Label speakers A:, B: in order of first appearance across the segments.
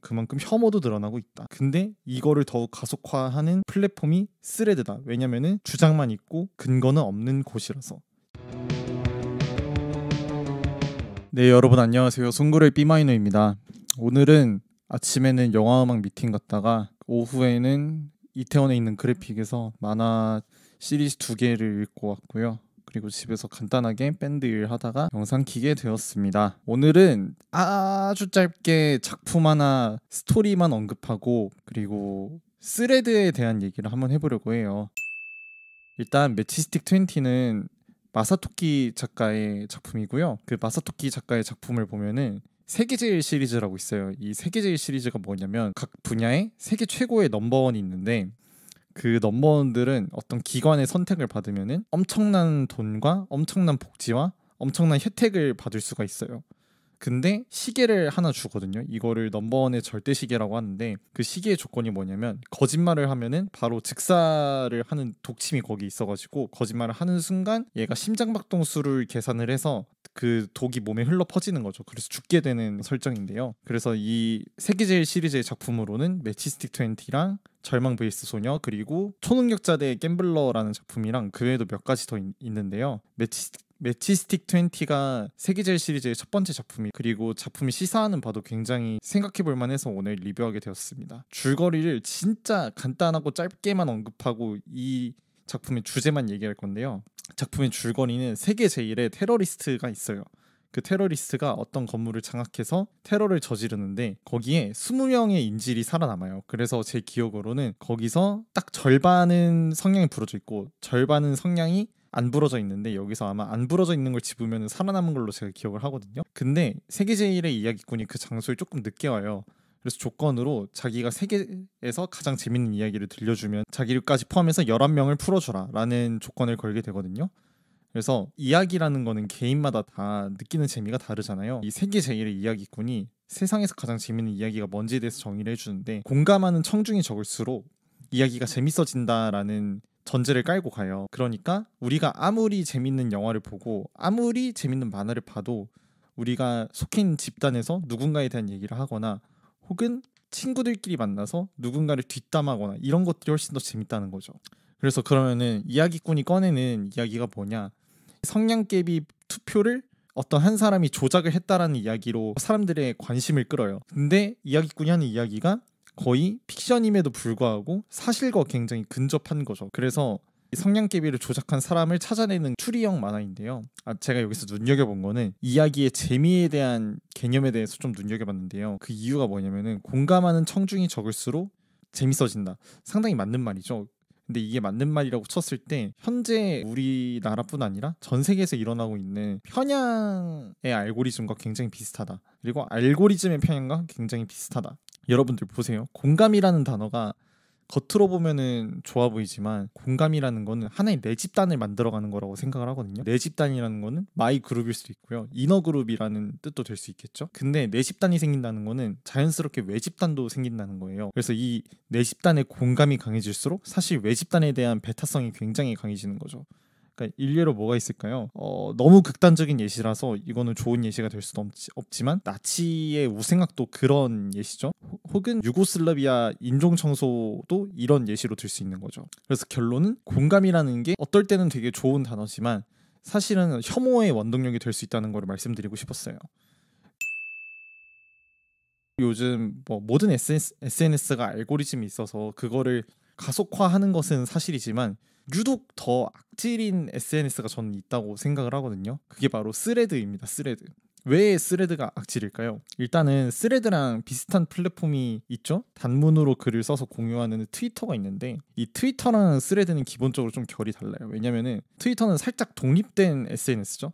A: 그만큼 혐오도 늘어나고 있다. 근데 이거를 더욱 가속화하는 플랫폼이 스레드다. 왜냐면은 주장만 있고 근거는 없는 곳이라서. 네, 여러분 안녕하세요. 송구의 B마이너입니다. 오늘은 아침에는 영화음악 미팅 갔다가 오후에는 이태원에 있는 그래픽에서 만화 시리즈 2개를 읽고 왔고요. 그리고 집에서 간단하게 밴드 일 하다가 영상 키게 되었습니다. 오늘은 아주 짧게 작품 하나 스토리만 언급하고 그리고 스레드에 대한 얘기를 한번 해보려고 해요. 일단 매치스틱 20는 마사토키 작가의 작품이고요. 그 마사토키 작가의 작품을 보면은 세계제일 시리즈라고 있어요. 이 세계제일 시리즈가 뭐냐면 각 분야에 세계 최고의 넘버원이 있는데 그 넘버원들은 어떤 기관의 선택을 받으면은 엄청난 돈과 엄청난 복지와 엄청난 혜택을 받을 수가 있어요. 근데 시계를 하나 주거든요. 이거를 넘버원의 절대 시계라고 하는데 그 시계의 조건이 뭐냐면 거짓말을 하면은 바로 즉사를 하는 독침이 거기 있어가지고 거짓말을 하는 순간 얘가 심장박동수를 계산을 해서 그 독이 몸에 흘러 퍼지는 거죠. 그래서 죽게 되는 설정인데요. 그래서 이 세계제일 시리즈의 작품으로는 매치스틱 20랑 절망 vs 소녀 그리고 초능력자 대 갬블러라는 작품이랑 그 외에도 몇 가지 더 있는데요. 매치스틱 20가 세계제일 시리즈의 첫 번째 작품이 그리고 작품이 시사하는 바도 굉장히 생각해볼 만해서 오늘 리뷰하게 되었습니다. 줄거리를 진짜 간단하고 짧게만 언급하고 이 작품의 주제만 얘기할 건데요. 작품의 줄거리는 세계 제일의 테러리스트가 있어요. 그 테러리스트가 어떤 건물을 장악해서 테러를 저지르는데 거기에 20명의 인질이 살아남아요. 그래서 제 기억으로는 거기서 딱 절반은 성냥이 부러져 있고 절반은 성냥이 안 부러져 있는데 여기서 아마 안 부러져 있는 걸 집으면 살아남은 걸로 제가 기억을 하거든요. 근데 세계 제일의 이야기꾼이 그 장소에 조금 늦게 와요. 그래서 조건으로 자기가 세계에서 가장 재밌는 이야기를 들려주면 자기까지 포함해서 11명을 풀어주라 라는 조건을 걸게 되거든요. 그래서 이야기라는 거는 개인마다 다 느끼는 재미가 다르잖아요. 이 세계 제일의 이야기꾼이 세상에서 가장 재밌는 이야기가 뭔지에 대해서 정의를 해주는데 공감하는 청중이 적을수록 이야기가 재밌어진다라는 전제를 깔고 가요. 그러니까 우리가 아무리 재밌는 영화를 보고 아무리 재밌는 만화를 봐도 우리가 속해 있는 집단에서 누군가에 대한 얘기를 하거나 혹은 친구들끼리 만나서 누군가를 뒷담하거나 이런 것들이 훨씬 더 재밌다는 거죠. 그래서 그러면은 이야기꾼이 꺼내는 이야기가 뭐냐, 성냥개비 투표를 어떤 한 사람이 조작을 했다라는 이야기로 사람들의 관심을 끌어요. 근데 이야기꾼이 하는 이야기가 거의 픽션임에도 불구하고 사실과 굉장히 근접한 거죠. 그래서 이 성냥개비를 조작한 사람을 찾아내는 추리형 만화인데요. 제가 여기서 눈여겨본 거는 이야기의 재미에 대한 개념에 대해서 좀 눈여겨봤는데요. 그 이유가 뭐냐면은 공감하는 청중이 적을수록 재밌어진다. 상당히 맞는 말이죠. 근데 이게 맞는 말이라고 쳤을 때 현재 우리나라뿐 아니라 전 세계에서 일어나고 있는 편향의 알고리즘과 굉장히 비슷하다. 그리고 알고리즘의 편향과 굉장히 비슷하다. 여러분들 보세요. 공감이라는 단어가 겉으로 보면은 좋아 보이지만 공감이라는 거는 하나의 내 집단을 만들어가는 거라고 생각을 하거든요. 내 집단이라는 거는 마이 그룹일 수도 있고요. 이너 그룹이라는 뜻도 될 수 있겠죠. 근데 내 집단이 생긴다는 거는 자연스럽게 외 집단도 생긴다는 거예요. 그래서 이 내 집단의 공감이 강해질수록 사실 외 집단에 대한 배타성이 굉장히 강해지는 거죠. 그러니까 일례로 뭐가 있을까요? 너무 극단적인 예시라서 이거는 좋은 예시가 될 수도 없지만 나치의 우생학도 그런 예시죠. 혹은 유고슬라비아 인종 청소도 이런 예시로 들 수 있는 거죠. 그래서 결론은 공감이라는 게 어떨 때는 되게 좋은 단어지만 사실은 혐오의 원동력이 될 수 있다는 걸 말씀드리고 싶었어요. 요즘 뭐 모든 SNS가 알고리즘이 있어서 그거를 가속화하는 것은 사실이지만 유독 더 악질인 SNS가 저는 있다고 생각을 하거든요. 그게 바로 스레드입니다. 스레드. 왜 스레드가 악질일까요? 일단은 스레드랑 비슷한 플랫폼이 있죠. 단문으로 글을 써서 공유하는 트위터가 있는데 이 트위터랑 스레드는 기본적으로 좀 결이 달라요. 왜냐면은 트위터는 살짝 독립된 SNS죠.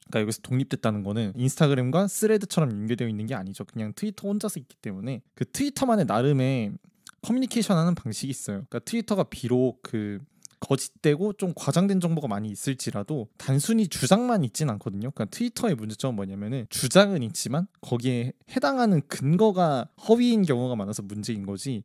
A: 그러니까 여기서 독립됐다는 거는 인스타그램과 스레드처럼 연계되어 있는 게 아니죠. 그냥 트위터 혼자서 있기 때문에 그 트위터만의 나름의 커뮤니케이션하는 방식이 있어요. 그러니까 트위터가 비록 그 거짓되고 좀 과장된 정보가 많이 있을지라도 단순히 주장만 있진 않거든요. 그러니까 트위터의 문제점은 뭐냐면은 주장은 있지만 거기에 해당하는 근거가 허위인 경우가 많아서 문제인 거지.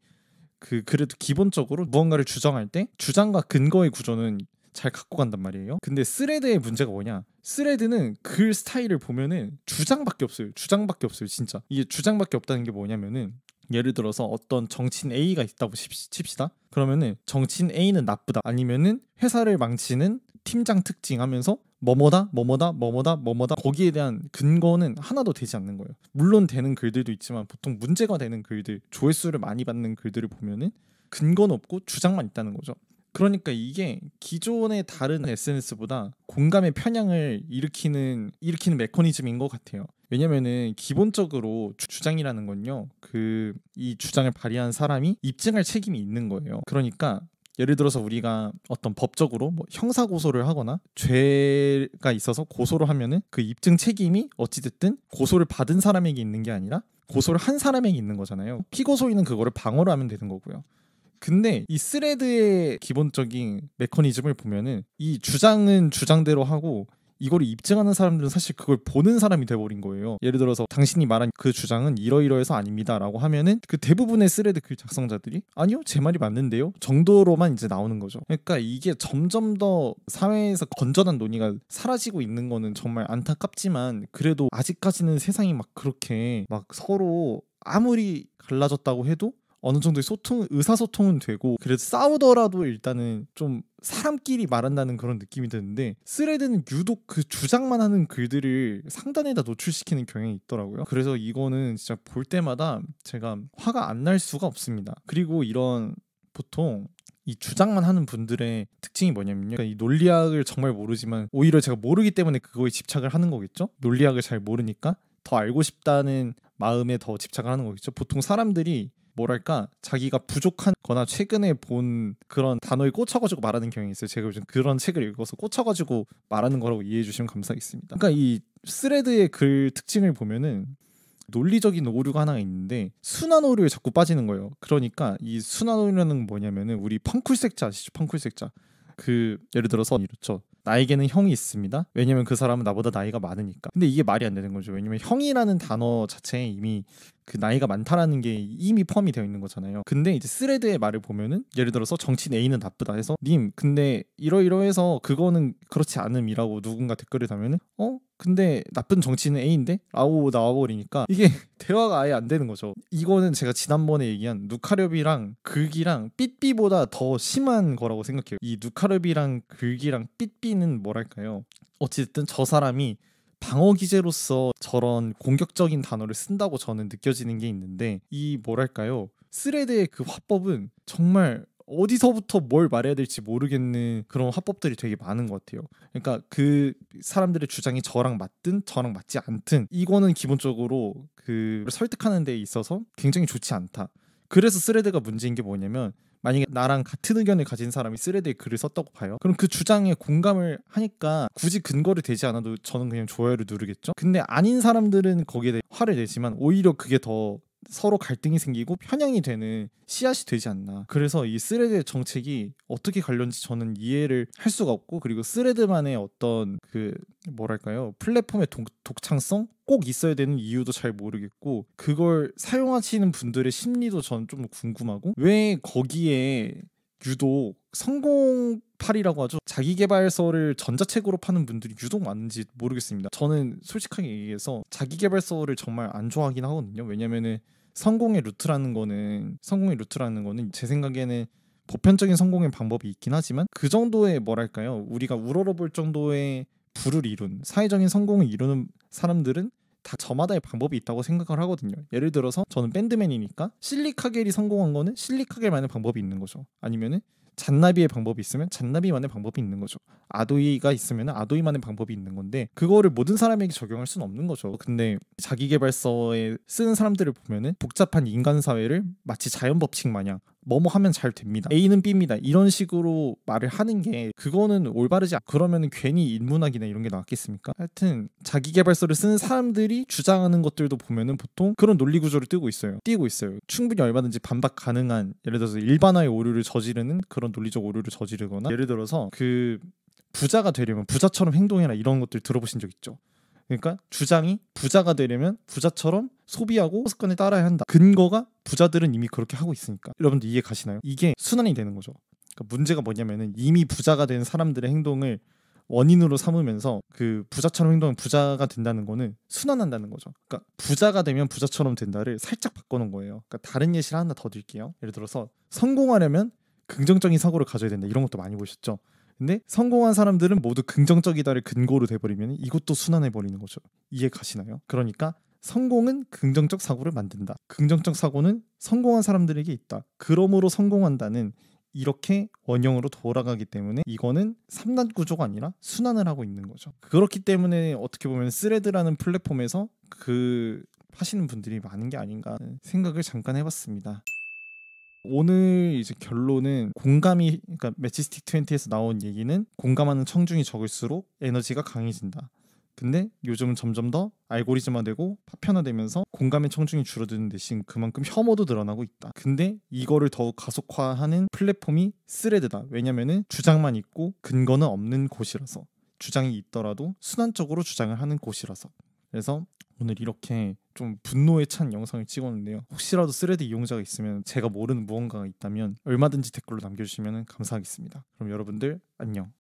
A: 그래도 기본적으로 무언가를 주장할 때 주장과 근거의 구조는 잘 갖고 간단 말이에요. 근데 스레드의 문제가 뭐냐? 스레드는 글 스타일을 보면은 주장밖에 없어요. 주장밖에 없어요. 진짜 이게 주장밖에 없다는 게 뭐냐면은, 예를 들어서 어떤 정치인 A가 있다고 칩시다. 그러면은 정치인 A는 나쁘다, 아니면은 회사를 망치는 팀장 특징 하면서 뭐뭐다 뭐뭐다 뭐뭐다 뭐뭐다, 거기에 대한 근거는 하나도 되지 않는 거예요. 물론 되는 글들도 있지만 보통 문제가 되는 글들, 조회수를 많이 받는 글들을 보면은 근거는 없고 주장만 있다는 거죠. 그러니까 이게 기존의 다른 SNS보다 공감의 편향을 일으키는 메커니즘인 것 같아요. 왜냐면은 기본적으로 주장이라는 건요, 이 주장을 발휘한 사람이 입증할 책임이 있는 거예요. 그러니까 예를 들어서 우리가 어떤 법적으로 뭐 형사 고소를 하거나 죄가 있어서 고소를 하면은 그 입증 책임이 어찌됐든 고소를 받은 사람에게 있는 게 아니라 고소를 한 사람에게 있는 거잖아요. 피고소인은 그거를 방어를 하면 되는 거고요. 근데 이 스레드의 기본적인 메커니즘을 보면은 이 주장은 주장대로 하고 이거를 입증하는 사람들은 사실 그걸 보는 사람이 돼버린 거예요. 예를 들어서 당신이 말한 그 주장은 이러이러해서 아닙니다 라고 하면은 그 대부분의 스레드 글 작성자들이 아니요, 제 말이 맞는데요 정도로만 이제 나오는 거죠. 그러니까 이게 점점 더 사회에서 건전한 논의가 사라지고 있는 거는 정말 안타깝지만, 그래도 아직까지는 세상이 막 그렇게 막 서로 아무리 갈라졌다고 해도 어느 정도의 의사소통은 되고, 그래도 싸우더라도 일단은 좀 사람끼리 말한다는 그런 느낌이 드는데, 스레드는 유독 그 주장만 하는 글들을 상단에다 노출시키는 경향이 있더라고요. 그래서 이거는 진짜 볼 때마다 제가 화가 안 날 수가 없습니다. 그리고 이런 보통 이 주장만 하는 분들의 특징이 뭐냐면요, 그러니까 이 논리학을 정말 모르지만 오히려 제가 모르기 때문에 그거에 집착을 하는 거겠죠. 논리학을 잘 모르니까 더 알고 싶다는 마음에 더 집착을 하는 거겠죠. 보통 사람들이 뭐랄까, 자기가 부족한 거나 최근에 본 그런 단어에 꽂혀가지고 말하는 경향이 있어요. 제가 요즘 그런 책을 읽어서 꽂혀가지고 말하는 거라고 이해해 주시면 감사하겠습니다. 그러니까 이 스레드의 글 특징을 보면은 논리적인 오류가 하나 있는데 순환 오류에 자꾸 빠지는 거예요. 그러니까 이 순환 오류는 뭐냐면은, 우리 펑쿨색자 아시죠? 펑쿨색자. 예를 들어서 이렇죠. 나에게는 형이 있습니다. 왜냐면 그 사람은 나보다 나이가 많으니까. 근데 이게 말이 안 되는 거죠. 왜냐면 형이라는 단어 자체에 이미 그 나이가 많다라는 게 이미 포함이 되어 있는 거잖아요. 근데 이제 스레드의 말을 보면은, 예를 들어서 정치인 A는 나쁘다 해서 님 근데 이러이러해서 그거는 그렇지 않음이라고 누군가 댓글을 달면은 근데 나쁜 정치인은 A인데? 라고 나와버리니까 이게 대화가 아예 안 되는 거죠. 이거는 제가 지난번에 얘기한 누카렵이랑 글기랑 삐삐보다 더 심한 거라고 생각해요. 이 누카렵이랑 글기랑 삐삐는 뭐랄까요, 어쨌든 저 사람이 방어 기제로서 저런 공격적인 단어를 쓴다고 저는 느껴지는 게 있는데, 이 뭐랄까요, 스레드의 그 화법은 정말 어디서부터 뭘 말해야 될지 모르겠는 그런 화법들이 되게 많은 것 같아요. 그러니까 그 사람들의 주장이 저랑 맞든 저랑 맞지 않든 이거는 기본적으로 그 설득하는 데 있어서 굉장히 좋지 않다. 그래서 스레드가 문제인 게 뭐냐면, 만약에 나랑 같은 의견을 가진 사람이 스레드에 글을 썼다고 봐요. 그럼 그 주장에 공감을 하니까 굳이 근거를 대지 않아도 저는 그냥 좋아요를 누르겠죠. 근데 아닌 사람들은 거기에 대해 화를 내지만 오히려 그게 더 서로 갈등이 생기고 편향이 되는 씨앗이 되지 않나. 그래서 이 스레드의 정책이 어떻게 관련지 저는 이해를 할 수가 없고, 그리고 스레드만의 어떤 그 뭐랄까요, 플랫폼의 독창성 꼭 있어야 되는 이유도 잘 모르겠고, 그걸 사용하시는 분들의 심리도 저는 좀 궁금하고, 왜 거기에 유독 성공팔이라고 하죠, 자기계발서를 전자책으로 파는 분들이 유독 많은지 모르겠습니다. 저는 솔직하게 얘기해서 자기계발서를 정말 안 좋아하긴 하거든요. 왜냐면은 성공의 루트라는 거는 제 생각에는 보편적인 성공의 방법이 있긴 하지만, 그 정도의 뭐랄까요, 우리가 우러러볼 정도의 부를 이룬 사회적인 성공을 이루는 사람들은 다 저마다의 방법이 있다고 생각을 하거든요. 예를 들어서 저는 밴드맨이니까 실리카겔이 성공한 거는 실리카겔만의 방법이 있는 거죠. 아니면은 잔나비의 방법이 있으면 잔나비만의 방법이 있는 거죠. 아도이가 있으면 아도이만의 방법이 있는 건데, 그거를 모든 사람에게 적용할 수는 없는 거죠. 근데 자기계발서에 쓰는 사람들을 보면은 복잡한 인간 사회를 마치 자연 법칙 마냥 뭐뭐 하면 잘 됩니다, A는 B입니다, 이런 식으로 말을 하는 게, 그거는 올바르지 않고, 그러면 괜히 인문학이나 이런 게 나왔겠습니까? 하여튼 자기계발서를 쓰는 사람들이 주장하는 것들도 보면은 보통 그런 논리 구조를 띄고 있어요. 충분히 얼마든지 반박 가능한, 예를 들어서 일반화의 오류를 저지르는 그런 논리적 오류를 저지르거나, 예를 들어서 그 부자가 되려면 부자처럼 행동해라, 이런 것들 들어보신 적 있죠? 그러니까 주장이 부자가 되려면 부자처럼 소비하고 습관에 따라야 한다. 근거가 부자들은 이미 그렇게 하고 있으니까. 여러분들 이해 가시나요? 이게 순환이 되는 거죠. 그러니까 문제가 뭐냐면은 이미 부자가 된 사람들의 행동을 원인으로 삼으면서 그 부자처럼 행동하면 부자가 된다는 거는 순환한다는 거죠. 그러니까 부자가 되면 부자처럼 된다를 살짝 바꿔놓은 거예요. 그러니까 다른 예시를 하나 더 드릴게요. 예를 들어서 성공하려면 긍정적인 사고를 가져야 된다. 이런 것도 많이 보셨죠. 근데 성공한 사람들은 모두 긍정적이다를 근거로 돼버리면 이것도 순환해버리는 거죠. 이해 가시나요? 그러니까 성공은 긍정적 사고를 만든다. 긍정적 사고는 성공한 사람들에게 있다. 그러므로 성공한다는 이렇게 원형으로 돌아가기 때문에 이거는 3단 구조가 아니라 순환을 하고 있는 거죠. 그렇기 때문에 어떻게 보면 스레드라는 플랫폼에서 그 하시는 분들이 많은 게 아닌가 생각을 잠깐 해봤습니다. 오늘 이제 결론은 공감이, 그러니까 매치스틱 20에서 나온 얘기는 공감하는 청중이 적을수록 에너지가 강해진다. 근데 요즘은 점점 더 알고리즘화되고 파편화되면서 공감의 청중이 줄어드는 대신 그만큼 혐오도 늘어나고 있다. 근데 이거를 더욱 가속화하는 플랫폼이 스레드다. 왜냐면은 주장만 있고 근거는 없는 곳이라서, 주장이 있더라도 순환적으로 주장을 하는 곳이라서. 그래서 오늘 이렇게 좀 분노에 찬 영상을 찍었는데요. 혹시라도 스레드 이용자가 있으면, 제가 모르는 무언가가 있다면 얼마든지 댓글로 남겨주시면 감사하겠습니다. 그럼 여러분들 안녕.